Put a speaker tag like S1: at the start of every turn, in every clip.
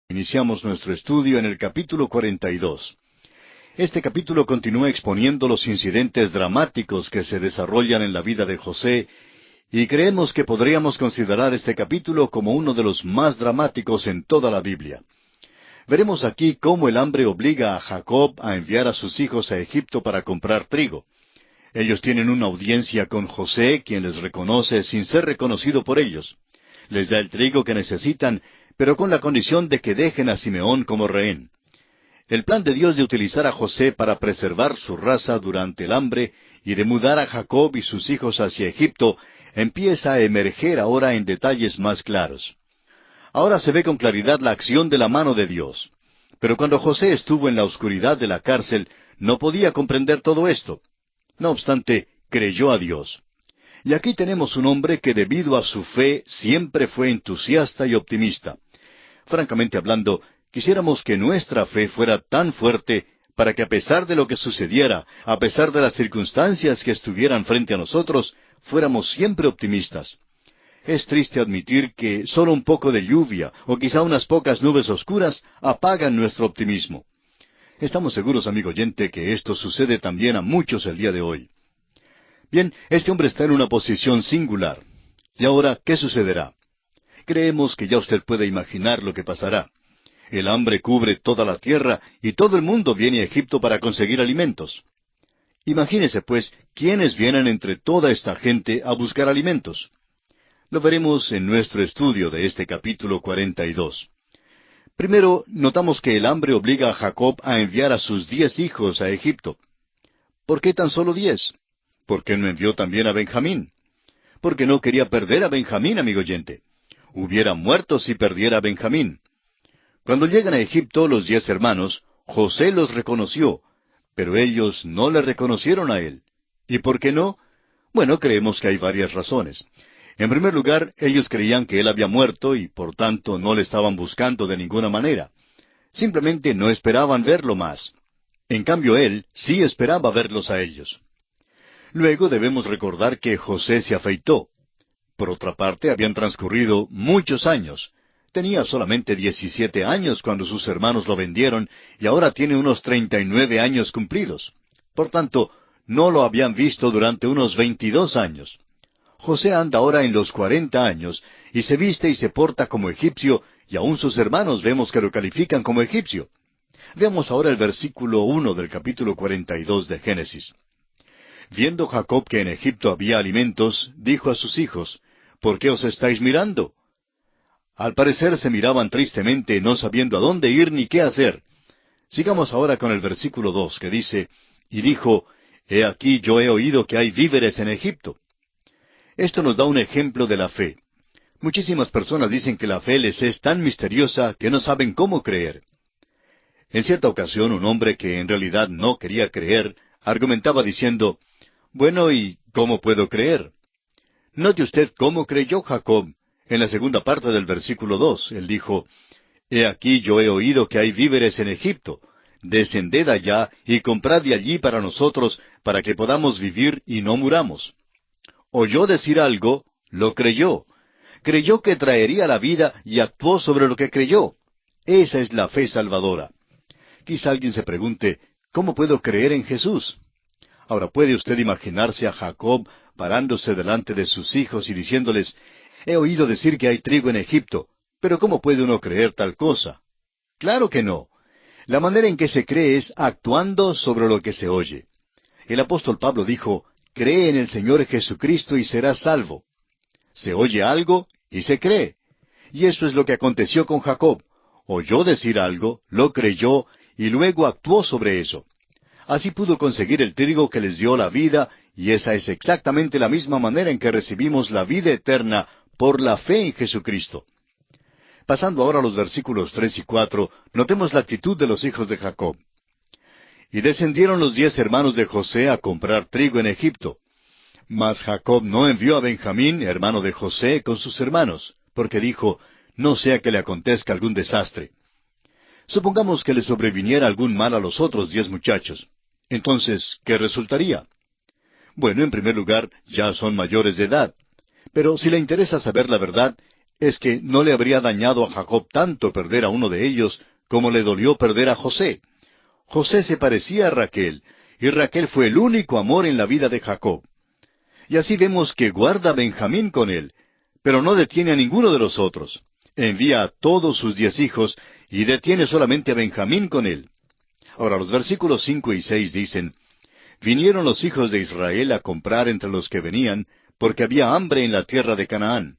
S1: Iniciamos nuestro estudio en el capítulo 42. Este capítulo continúa exponiendo los incidentes dramáticos que se desarrollan en la vida de José, y creemos que podríamos considerar este capítulo como uno de los más dramáticos en toda la Biblia. Veremos aquí cómo el hambre obliga a Jacob a enviar a sus hijos a Egipto para comprar trigo. Ellos tienen una audiencia con José, quien les reconoce sin ser reconocido por ellos. Les da el trigo que necesitan, pero con la condición de que dejen a Simeón como rehén. El plan de Dios de utilizar a José para preservar su raza durante el hambre y de mudar a Jacob y sus hijos hacia Egipto empieza a emerger ahora en detalles más claros. Ahora se ve con claridad la acción de la mano de Dios. Pero cuando José estuvo en la oscuridad de la cárcel, no podía comprender todo esto. No obstante, creyó a Dios. Y aquí tenemos un hombre que debido a su fe siempre fue entusiasta y optimista. Francamente hablando, quisiéramos que nuestra fe fuera tan fuerte para que a pesar de lo que sucediera, a pesar de las circunstancias que estuvieran frente a nosotros, fuéramos siempre optimistas. Es triste admitir que solo un poco de lluvia o quizá unas pocas nubes oscuras apagan nuestro optimismo. Estamos seguros, amigo oyente, que esto sucede también a muchos el día de hoy. Bien, este hombre está en una posición singular. ¿Y ahora qué sucederá? Creemos que ya usted puede imaginar lo que pasará. El hambre cubre toda la tierra y todo el mundo viene a Egipto para conseguir alimentos. Imagínese, pues, quiénes vienen entre toda esta gente a buscar alimentos. Lo veremos en nuestro estudio de este capítulo 42. Primero, notamos que el hambre obliga a Jacob a enviar a sus 10 hijos a Egipto. ¿Por qué tan solo 10? ¿Por qué no envió también a Benjamín? Porque no quería perder a Benjamín, amigo oyente. Hubiera muerto si perdiera a Benjamín. Cuando llegan a Egipto los 10 hermanos, José los reconoció, pero ellos no le reconocieron a él. ¿Y por qué no? Bueno, creemos que hay varias razones. En primer lugar, ellos creían que él había muerto y por tanto no le estaban buscando de ninguna manera. Simplemente no esperaban verlo más. En cambio él sí esperaba verlos a ellos. Luego debemos recordar que José se afeitó. Por otra parte, habían transcurrido muchos años. Tenía solamente 17 años cuando sus hermanos lo vendieron y ahora tiene unos 39 años cumplidos. Por tanto, no lo habían visto durante unos 22 años. José anda ahora en los 40 años y se viste y se porta como egipcio y aun sus hermanos vemos que lo califican como egipcio. Veamos ahora el versículo 1 del capítulo 42 de Génesis. Viendo Jacob que en Egipto había alimentos, dijo a sus hijos, ¿por qué os estáis mirando? Al parecer se miraban tristemente, no sabiendo a dónde ir ni qué hacer. Sigamos ahora con el versículo 2, que dice, y dijo, He aquí yo he oído que hay víveres en Egipto. Esto nos da un ejemplo de la fe. Muchísimas personas dicen que la fe les es tan misteriosa que no saben cómo creer. En cierta ocasión, un hombre que en realidad no quería creer, argumentaba diciendo, bueno, ¿y cómo puedo creer? Note usted cómo creyó Jacob. En la segunda parte del versículo 2, él dijo, He aquí yo he oído que hay víveres en Egipto. Descended allá y comprad de allí para nosotros, para que podamos vivir y no muramos. Oyó decir algo, lo creyó. Creyó que traería la vida y actuó sobre lo que creyó. Esa es la fe salvadora. Quizá alguien se pregunte, ¿cómo puedo creer en Jesús? Ahora, ¿puede usted imaginarse a Jacob parándose delante de sus hijos y diciéndoles, He oído decir que hay trigo en Egipto, pero ¿cómo puede uno creer tal cosa? Claro que no. La manera en que se cree es actuando sobre lo que se oye. El apóstol Pablo dijo, cree en el Señor Jesucristo y serás salvo. Se oye algo y se cree. Y eso es lo que aconteció con Jacob. Oyó decir algo, lo creyó y luego actuó sobre eso. Así pudo conseguir el trigo que les dio la vida, y esa es exactamente la misma manera en que recibimos la vida eterna por la fe en Jesucristo. Pasando ahora a los versículos 3 y 4, notemos la actitud de los hijos de Jacob. Y descendieron los 10 hermanos de José a comprar trigo en Egipto. Mas Jacob no envió a Benjamín, hermano de José, con sus hermanos, porque dijo, no sea que le acontezca algún desastre. Supongamos que le sobreviniera algún mal a los otros 10 muchachos. Entonces, ¿qué resultaría? Bueno, en primer lugar, ya son mayores de edad. Pero si le interesa saber la verdad, es que no le habría dañado a Jacob tanto perder a uno de ellos como le dolió perder a José. José se parecía a Raquel, y Raquel fue el único amor en la vida de Jacob. Y así vemos que guarda a Benjamín con él, pero no detiene a ninguno de los otros. Envía a todos sus 10 hijos y detiene solamente a Benjamín con él. Ahora los versículos 5 y 6 dicen, Vinieron los hijos de Israel a comprar entre los que venían, porque había hambre en la tierra de Canaán.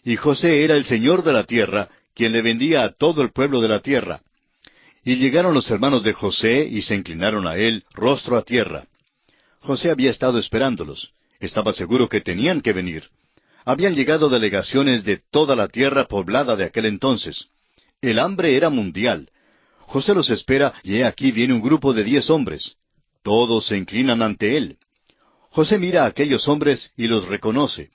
S1: Y José era el señor de la tierra, quien le vendía a todo el pueblo de la tierra. Y llegaron los hermanos de José y se inclinaron a él, rostro a tierra. José había estado esperándolos. Estaba seguro que tenían que venir. Habían llegado delegaciones de toda la tierra poblada de aquel entonces. El hambre era mundial. José los espera y he aquí viene un grupo de 10 hombres. Todos se inclinan ante él. José mira a aquellos hombres y los reconoce.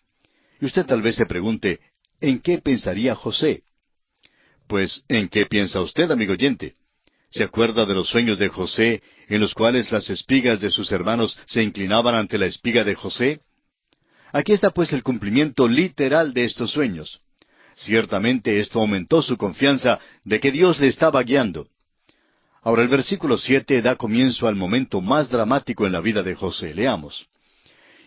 S1: Y usted tal vez se pregunte, ¿en qué pensaría José? Pues, ¿en qué piensa usted, amigo oyente? ¿Se acuerda de los sueños de José, en los cuales las espigas de sus hermanos se inclinaban ante la espiga de José? Aquí está pues el cumplimiento literal de estos sueños. Ciertamente esto aumentó su confianza de que Dios le estaba guiando. Ahora el versículo 7 da comienzo al momento más dramático en la vida de José. Leamos.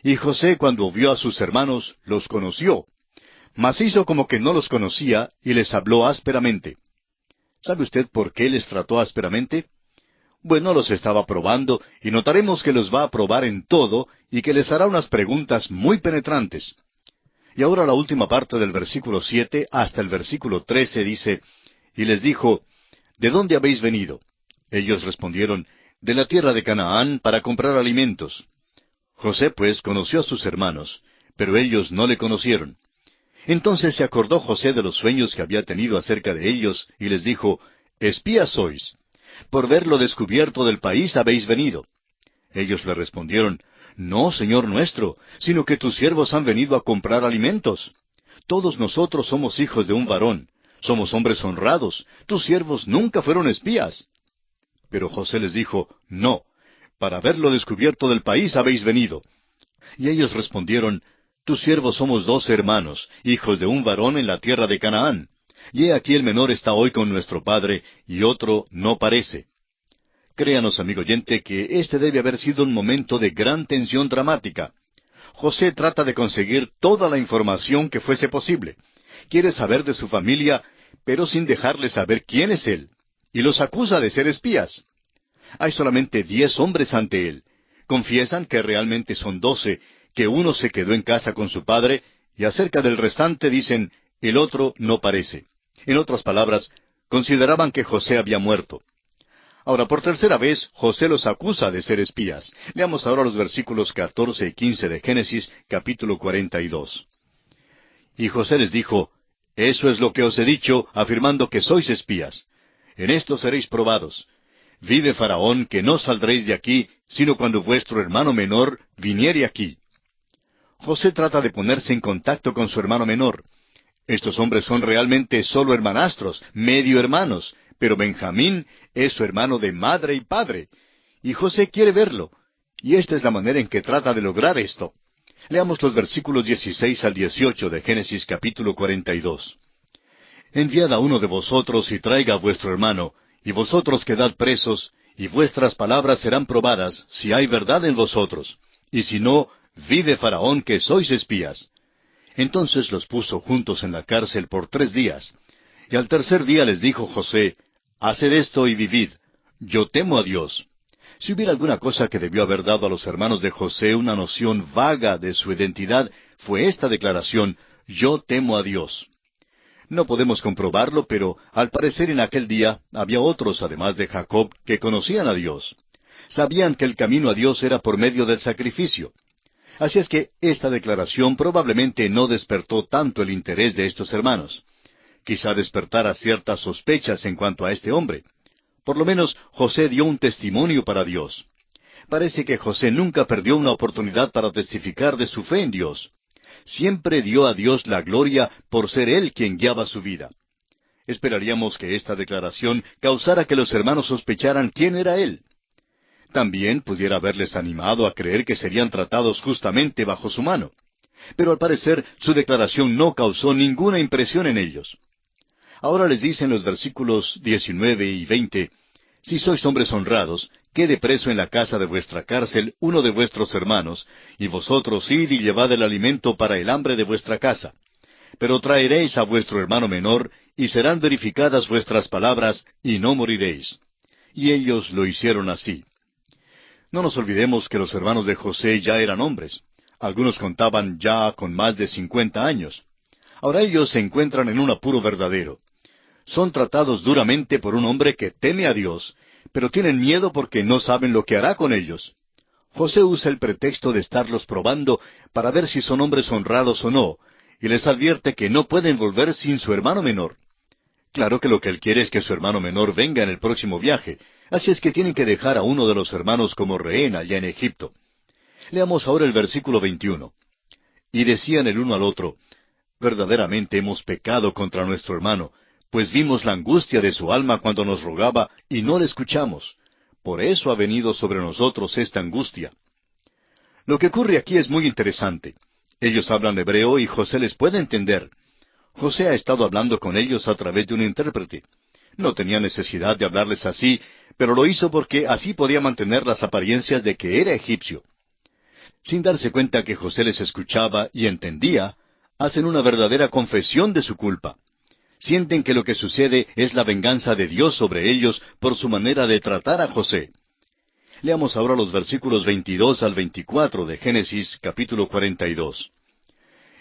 S1: Y José, cuando vio a sus hermanos, los conoció, mas hizo como que no los conocía y les habló ásperamente. ¿Sabe usted por qué les trató ásperamente? Bueno, los estaba probando, y notaremos que los va a probar en todo, y que les hará unas preguntas muy penetrantes. Y ahora la última parte del versículo 7 hasta el versículo 13 dice, Y les dijo, ¿de dónde habéis venido? Ellos respondieron, de la tierra de Canaán, para comprar alimentos. José pues conoció a sus hermanos, pero ellos no le conocieron. Entonces se acordó José de los sueños que había tenido acerca de ellos, y les dijo, Espías sois. Por ver lo descubierto del país habéis venido. Ellos le respondieron, No, Señor nuestro, sino que tus siervos han venido a comprar alimentos. Todos nosotros somos hijos de un varón, somos hombres honrados, tus siervos nunca fueron espías. Pero José les dijo, No, para ver lo descubierto del país habéis venido. Y ellos respondieron, Tus siervos somos 12 hermanos, hijos de un varón en la tierra de Canaán. Y he aquí el menor está hoy con nuestro padre, y otro no parece. Créanos, amigo oyente, que este debe haber sido un momento de gran tensión dramática. José trata de conseguir toda la información que fuese posible. Quiere saber de su familia, pero sin dejarle saber quién es él. Y los acusa de ser espías. Hay solamente 10 hombres ante él. Confiesan que realmente son 12, que uno se quedó en casa con su padre, y acerca del restante dicen, el otro no parece. En otras palabras, consideraban que José había muerto. Ahora, por tercera vez, José los acusa de ser espías. Leamos ahora los versículos 14 y 15 de Génesis, capítulo 42. Y José les dijo, Eso es lo que os he dicho, afirmando que sois espías. En esto seréis probados. Vive Faraón, que no saldréis de aquí, sino cuando vuestro hermano menor viniere aquí. José trata de ponerse en contacto con su hermano menor. Estos hombres son realmente solo hermanastros, medio hermanos, pero Benjamín es su hermano de madre y padre. Y José quiere verlo. Y esta es la manera en que trata de lograr esto. Leamos los versículos 16 al 18 de Génesis capítulo 42. Enviad a uno de vosotros y traiga a vuestro hermano, y vosotros quedad presos, y vuestras palabras serán probadas, si hay verdad en vosotros. Y si no, vive Faraón que sois espías. Entonces los puso juntos en la cárcel por 3 días. Y al tercer día les dijo José, Haced esto y vivid. Yo temo a Dios. Si hubiera alguna cosa que debió haber dado a los hermanos de José una noción vaga de su identidad, fue esta declaración, Yo temo a Dios. No podemos comprobarlo, pero al parecer en aquel día había otros, además de Jacob, que conocían a Dios. Sabían que el camino a Dios era por medio del sacrificio. Así es que esta declaración probablemente no despertó tanto el interés de estos hermanos. Quizá despertara ciertas sospechas en cuanto a este hombre. Por lo menos José dio un testimonio para Dios. Parece que José nunca perdió una oportunidad para testificar de su fe en Dios. Siempre dio a Dios la gloria por ser Él quien guiaba su vida. Esperaríamos que esta declaración causara que los hermanos sospecharan quién era Él. También pudiera haberles animado a creer que serían tratados justamente bajo su mano. Pero al parecer su declaración no causó ninguna impresión en ellos. Ahora les dice en los versículos 19 y 20, si sois hombres honrados, quede preso en la casa de vuestra cárcel uno de vuestros hermanos, y vosotros id y llevad el alimento para el hambre de vuestra casa. Pero traeréis a vuestro hermano menor, y serán verificadas vuestras palabras, y no moriréis. Y ellos lo hicieron así. No nos olvidemos que los hermanos de José ya eran hombres. Algunos contaban ya con más de 50 años. Ahora ellos se encuentran en un apuro verdadero. Son tratados duramente por un hombre que teme a Dios, pero tienen miedo porque no saben lo que hará con ellos. José usa el pretexto de estarlos probando para ver si son hombres honrados o no, y les advierte que no pueden volver sin su hermano menor. Claro que lo que él quiere es que su hermano menor venga en el próximo viaje, así es que tienen que dejar a uno de los hermanos como rehén allá en Egipto. Leamos ahora el versículo 21. Y decían el uno al otro, verdaderamente hemos pecado contra nuestro hermano, pues vimos la angustia de su alma cuando nos rogaba y no le escuchamos. Por eso ha venido sobre nosotros esta angustia. Lo que ocurre aquí es muy interesante. Ellos hablan hebreo y José les puede entender. José ha estado hablando con ellos a través de un intérprete. No tenía necesidad de hablarles así, pero lo hizo porque así podía mantener las apariencias de que era egipcio. Sin darse cuenta que José les escuchaba y entendía, hacen una verdadera confesión de su culpa. Sienten que lo que sucede es la venganza de Dios sobre ellos por su manera de tratar a José. Leamos ahora los versículos 22 al 24 de Génesis capítulo 42.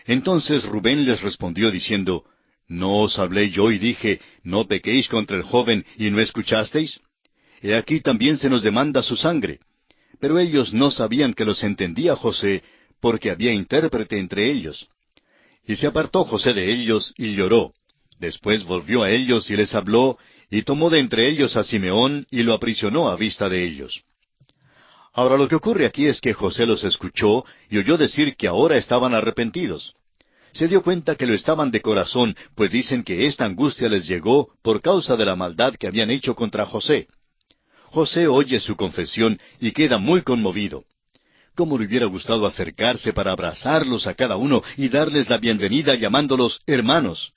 S1: Entonces Rubén les respondió diciendo, ¿no os hablé yo y dije, no pequéis contra el joven y no escuchasteis? He aquí también se nos demanda su sangre. Pero ellos no sabían que los entendía José, porque había intérprete entre ellos. Y se apartó José de ellos y lloró. Después volvió a ellos y les habló, y tomó de entre ellos a Simeón y lo aprisionó a vista de ellos. Ahora lo que ocurre aquí es que José los escuchó y oyó decir que ahora estaban arrepentidos. Se dio cuenta que lo estaban de corazón, pues dicen que esta angustia les llegó por causa de la maldad que habían hecho contra José. José oye su confesión y queda muy conmovido. ¿Cómo le hubiera gustado acercarse para abrazarlos a cada uno y darles la bienvenida llamándolos hermanos?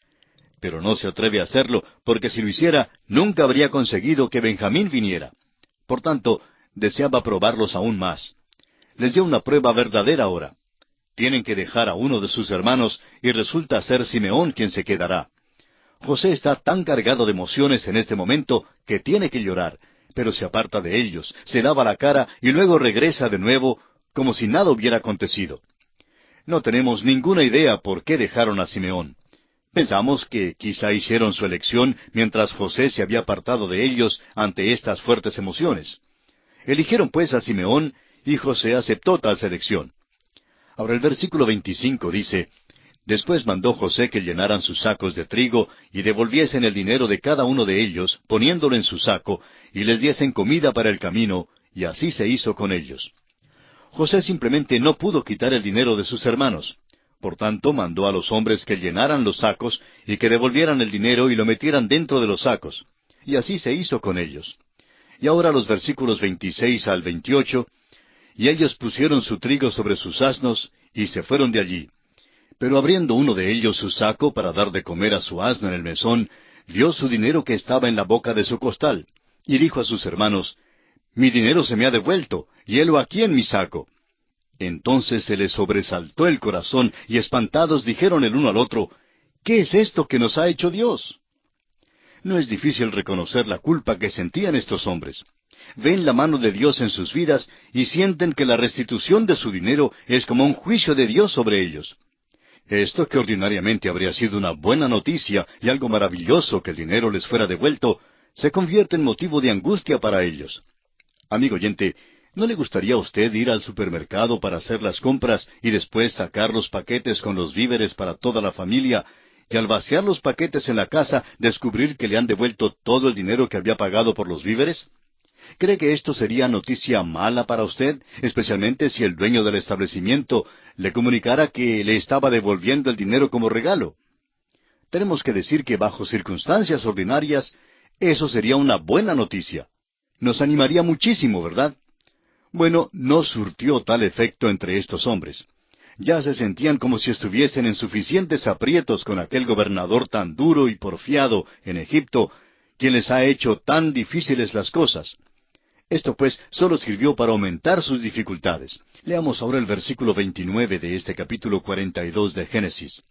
S1: Pero no se atreve a hacerlo, porque si lo hiciera, nunca habría conseguido que Benjamín viniera. Por tanto, deseaba probarlos aún más. Les dio una prueba verdadera ahora. Tienen que dejar a uno de sus hermanos y resulta ser Simeón quien se quedará. José está tan cargado de emociones en este momento que tiene que llorar, pero se aparta de ellos, se lava la cara y luego regresa de nuevo como si nada hubiera acontecido. No tenemos ninguna idea por qué dejaron a Simeón. Pensamos que quizá hicieron su elección mientras José se había apartado de ellos ante estas fuertes emociones. Eligieron pues a Simeón y José aceptó tal selección. Ahora el versículo 25 dice, Después mandó José que llenaran sus sacos de trigo y devolviesen el dinero de cada uno de ellos, poniéndolo en su saco, y les diesen comida para el camino, y así se hizo con ellos. José simplemente no pudo quitar el dinero de sus hermanos. Por tanto, mandó a los hombres que llenaran los sacos y que devolvieran el dinero y lo metieran dentro de los sacos. Y así se hizo con ellos. Y ahora los versículos 26 al 28, y ellos pusieron su trigo sobre sus asnos y se fueron de allí. Pero abriendo uno de ellos su saco para dar de comer a su asno en el mesón, vio su dinero que estaba en la boca de su costal, y dijo a sus hermanos, Mi dinero se me ha devuelto, y helo aquí en mi saco. Entonces se les sobresaltó el corazón, y espantados dijeron el uno al otro, ¿Qué es esto que nos ha hecho Dios? No es difícil reconocer la culpa que sentían estos hombres. Ven la mano de Dios en sus vidas y sienten que la restitución de su dinero es como un juicio de Dios sobre ellos. Esto, que ordinariamente habría sido una buena noticia y algo maravilloso que el dinero les fuera devuelto, se convierte en motivo de angustia para ellos. Amigo oyente, ¿no le gustaría a usted ir al supermercado para hacer las compras y después sacar los paquetes con los víveres para toda la familia, y al vaciar los paquetes en la casa descubrir que le han devuelto todo el dinero que había pagado por los víveres? ¿Cree que esto sería noticia mala para usted, especialmente si el dueño del establecimiento le comunicara que le estaba devolviendo el dinero como regalo? Tenemos que decir que bajo circunstancias ordinarias, eso sería una buena noticia. Nos animaría muchísimo, ¿verdad? Bueno, no surtió tal efecto entre estos hombres. Ya se sentían como si estuviesen en suficientes aprietos con aquel gobernador tan duro y porfiado en Egipto, quien les ha hecho tan difíciles las cosas. Esto pues solo sirvió para aumentar sus dificultades. Leamos ahora el versículo 29 de este capítulo 42 de Génesis.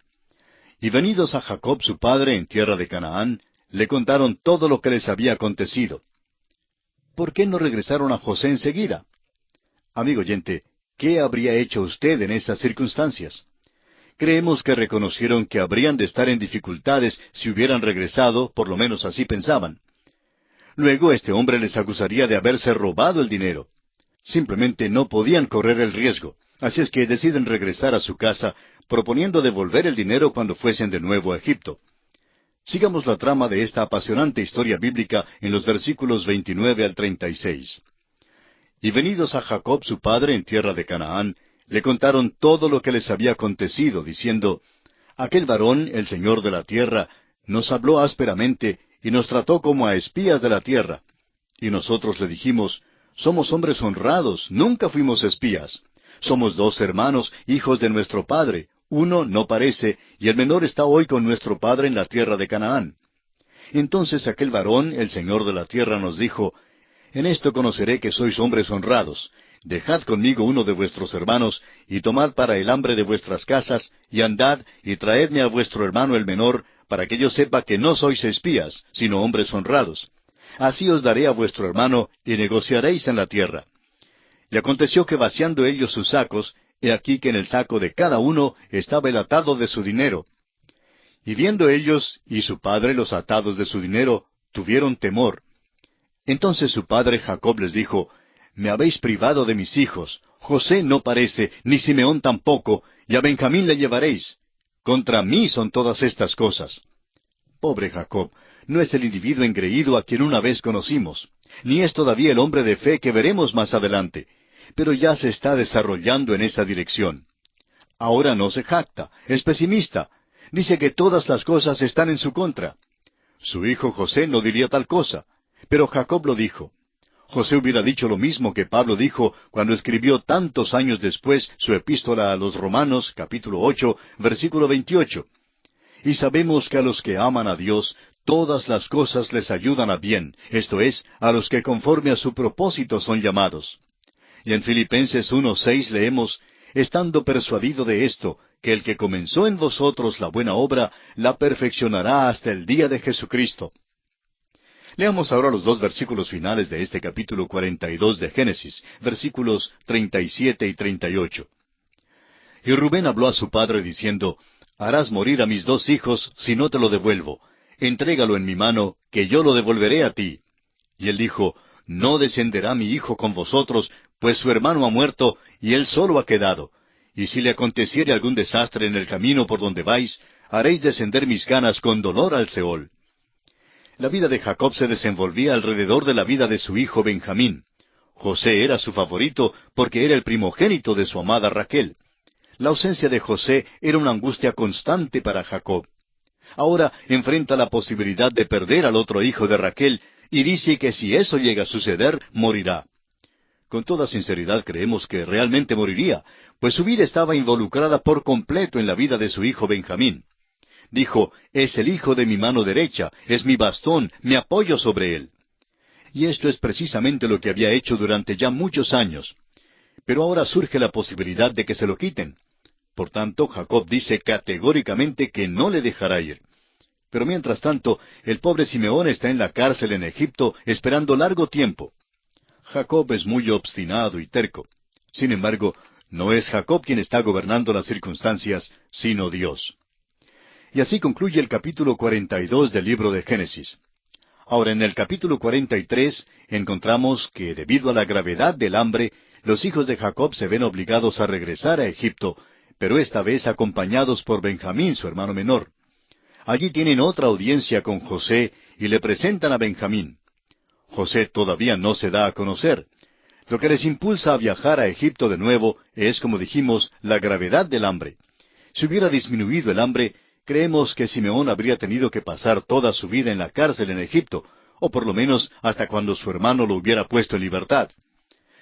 S1: Y venidos a Jacob su padre en tierra de Canaán, le contaron todo lo que les había acontecido. ¿Por qué no regresaron a José enseguida? Amigo oyente, ¿qué habría hecho usted en esas circunstancias? Creemos que reconocieron que habrían de estar en dificultades si hubieran regresado, por lo menos así pensaban. Luego este hombre les acusaría de haberse robado el dinero. Simplemente no podían correr el riesgo, así es que deciden regresar a su casa, proponiendo devolver el dinero cuando fuesen de nuevo a Egipto. Sigamos la trama de esta apasionante historia bíblica en los versículos 29 al 36. Y venidos a Jacob su padre en tierra de Canaán, le contaron todo lo que les había acontecido, diciendo, Aquel varón, el Señor de la tierra, nos habló ásperamente y nos trató como a espías de la tierra. Y nosotros le dijimos, Somos hombres honrados, nunca fuimos espías. Somos 2 hermanos, hijos de nuestro padre. Uno no parece, y el menor está hoy con nuestro padre en la tierra de Canaán. Entonces aquel varón, el Señor de la tierra, nos dijo, En esto conoceré que sois hombres honrados. Dejad conmigo uno de vuestros hermanos, y tomad para el hambre de vuestras casas, y andad, y traedme a vuestro hermano el menor, para que yo sepa que no sois espías, sino hombres honrados. Así os daré a vuestro hermano, y negociaréis en la tierra. Y aconteció que vaciando ellos sus sacos, he aquí que en el saco de cada uno estaba el atado de su dinero. Y viendo ellos y su padre los atados de su dinero, tuvieron temor. Entonces su padre Jacob les dijo, Me habéis privado de mis hijos. José no parece, ni Simeón tampoco, y a Benjamín le llevaréis. Contra mí son todas estas cosas. Pobre Jacob, no es el individuo engreído a quien una vez conocimos, ni es todavía el hombre de fe que veremos más adelante, pero ya se está desarrollando en esa dirección. Ahora no se jacta, es pesimista, dice que todas las cosas están en su contra. Su hijo José no diría tal cosa, pero Jacob lo dijo. José hubiera dicho lo mismo que Pablo dijo cuando escribió tantos años después su epístola a los Romanos, capítulo 8, versículo 28. Y sabemos que a los que aman a Dios, todas las cosas les ayudan a bien, esto es, a los que conforme a su propósito son llamados. Y en Filipenses 1:6 leemos, estando persuadido de esto, que el que comenzó en vosotros la buena obra, la perfeccionará hasta el día de Jesucristo. Leamos ahora los 2 versículos finales de este capítulo 42 de Génesis, versículos 37 y 38. Y Rubén habló a su padre diciendo, Harás morir a mis 2 hijos si no te lo devuelvo. Entrégalo en mi mano, que yo lo devolveré a ti. Y él dijo, No descenderá mi hijo con vosotros, pues su hermano ha muerto, y él solo ha quedado. Y si le aconteciere algún desastre en el camino por donde vais, haréis descender mis canas con dolor al Seol. La vida de Jacob se desenvolvía alrededor de la vida de su hijo Benjamín. José era su favorito porque era el primogénito de su amada Raquel. La ausencia de José era una angustia constante para Jacob. Ahora enfrenta la posibilidad de perder al otro hijo de Raquel y dice que si eso llega a suceder, morirá. Con toda sinceridad creemos que realmente moriría, pues su vida estaba involucrada por completo en la vida de su hijo Benjamín. Dijo, es el hijo de mi mano derecha, es mi bastón, me apoyo sobre él. Y esto es precisamente lo que había hecho durante ya muchos años. Pero ahora surge la posibilidad de que se lo quiten. Por tanto, Jacob dice categóricamente que no le dejará ir. Pero mientras tanto, el pobre Simeón está en la cárcel en Egipto esperando largo tiempo. Jacob es muy obstinado y terco. Sin embargo, no es Jacob quien está gobernando las circunstancias, sino Dios. Y así concluye el capítulo 42 del libro de Génesis. Ahora, en el capítulo 43 encontramos que, debido a la gravedad del hambre, los hijos de Jacob se ven obligados a regresar a Egipto, pero esta vez acompañados por Benjamín, su hermano menor. Allí tienen otra audiencia con José y le presentan a Benjamín. José todavía no se da a conocer. Lo que les impulsa a viajar a Egipto de nuevo es, como dijimos, la gravedad del hambre. Si hubiera disminuido el hambre, creemos que Simeón habría tenido que pasar toda su vida en la cárcel en Egipto, o por lo menos hasta cuando su hermano lo hubiera puesto en libertad.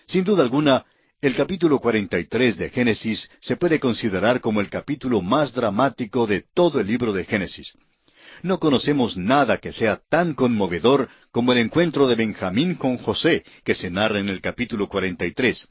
S1: Sin duda alguna, El capítulo 43 de Génesis se puede considerar como el capítulo más dramático de todo el libro de Génesis. No conocemos nada que sea tan conmovedor como el encuentro de Benjamín con José, que se narra en el capítulo 43.